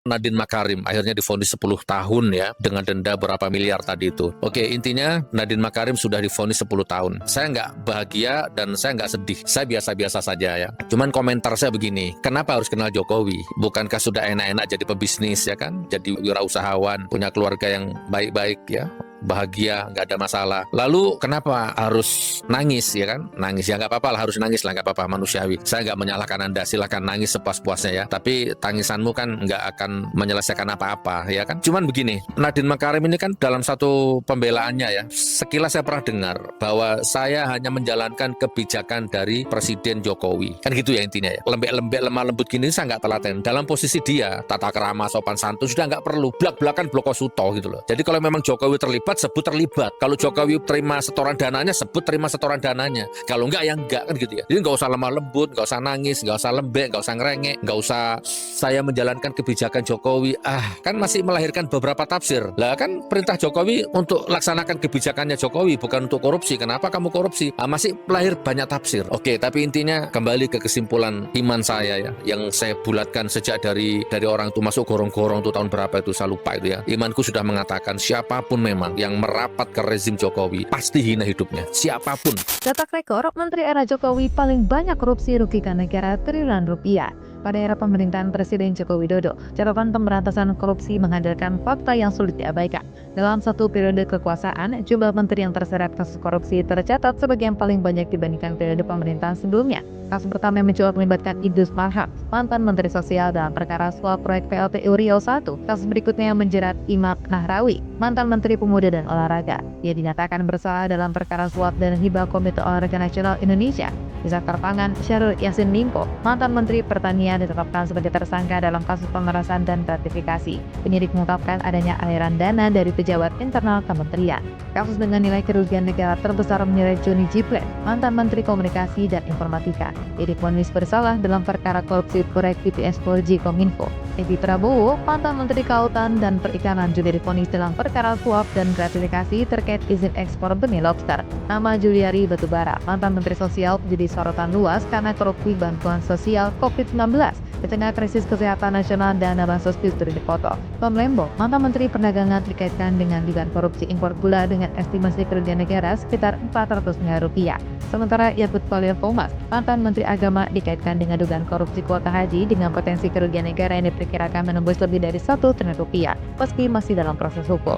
Nadine Makarim akhirnya divonis 10 tahun ya, dengan denda berapa miliar tadi itu. Oke, intinya Nadine Makarim sudah divonis 10 tahun. Saya nggak bahagia dan saya nggak sedih. Saya biasa-biasa saja ya. Cuman komentar saya begini, kenapa harus kenal Jokowi? Bukankah sudah enak-enak jadi pebisnis ya kan? Jadi wirausahawan, punya keluarga yang baik-baik ya, bahagia, nggak ada masalah. Lalu kenapa harus nangis ya kan? Nangis ya nggak apa-apa lah, harus nangis lah, nggak apa-apa, manusiawi. Saya nggak menyalahkan Anda, silakan nangis sepuas-puasnya ya. Tapi tangisanmu kan nggak akan menyelesaikan apa-apa ya kan? Cuman begini, Nadine Makarim ini kan dalam satu pembelaannya ya, sekilas saya pernah dengar bahwa saya hanya menjalankan kebijakan dari Presiden Jokowi. Kan gitu ya intinya ya. Lembek-lembek, lemah lembut gini saya nggak telaten. Dalam posisi dia, tata krama, sopan santun sudah nggak perlu. Blak-blakan blokosuto gitu loh. Jadi kalau memang Jokowi terlibat, sebut terlibat. Kalau Jokowi terima setoran dananya, sebut terima setoran dananya. Kalau enggak, ya enggak kan gitu ya. Jadi nggak usah lemah lembut, nggak usah nangis, nggak usah lembek, nggak usah ngerengek, nggak usah saya menjalankan kebijakan Jokowi. Kan masih melahirkan beberapa tafsir. Lah kan perintah Jokowi untuk laksanakan kebijakannya Jokowi, bukan untuk korupsi. Kenapa kamu korupsi? Masih lahir banyak tafsir. Oke, tapi intinya kembali ke kesimpulan iman saya ya, yang saya bulatkan sejak dari orang itu masuk gorong-gorong tuh tahun berapa itu saya lupa itu ya. Imanku sudah mengatakan siapapun memang yang merapat ke rezim Jokowi pasti hina hidupnya, siapapun. Cetak rekor, Menteri era Jokowi paling banyak korupsi rugikan negara triliunan rupiah. Pada era pemerintahan Presiden Joko Widodo, catatan pemberantasan korupsi menghadirkan fakta yang sulit diabaikan. Dalam satu periode kekuasaan, jumlah menteri yang terseret kasus korupsi tercatat sebagai yang paling banyak dibandingkan periode pemerintahan sebelumnya. Kasus pertama yang mencoba melibatkan Idrus Marham, mantan Menteri Sosial dalam perkara suap proyek PLTU Riau I. Kasus berikutnya yang menjerat Imam Nahrawi, mantan Menteri Pemuda dan Olahraga. Dia dinyatakan bersalah dalam perkara suap dan hibah Komite Olahraga Nasional Indonesia. Di sektor pangan, Syahrul Yassin Limpo, mantan Menteri Pertanian, ditetapkan sebagai tersangka dalam kasus pemerasan dan gratifikasi. Penyidik mengungkapkan adanya aliran dana dari pejabat internal kementerian. Kasus dengan nilai kerugian negara terbesar menyeret Johnny G. Plate, mantan Menteri Komunikasi dan Informatika. Dia divonis bersalah dalam perkara korupsi proyek BTS 4G Kominfo. Edi Prabowo, mantan Menteri Kelautan dan Perikanan, juga divonis dalam perkara suap dan gratifikasi terkait izin ekspor benih lobster. Nama Juliari Batubara, mantan Menteri Sosial, menjadi sorotan luas karena korupsi bantuan sosial COVID-19. Di tengah krisis kesehatan nasional, dana bansos justru dipotong. Tom Lembo, mantan Menteri Perdagangan, dikaitkan dengan dugaan korupsi impor gula dengan estimasi kerugian negara sekitar 400 miliar rupiah. Sementara Yakut Khalil Thomas, mantan Menteri Agama, dikaitkan dengan dugaan korupsi kuota haji dengan potensi kerugian negara yang diperkirakan menembus lebih dari 1 triliun rupiah, meski masih dalam proses hukum.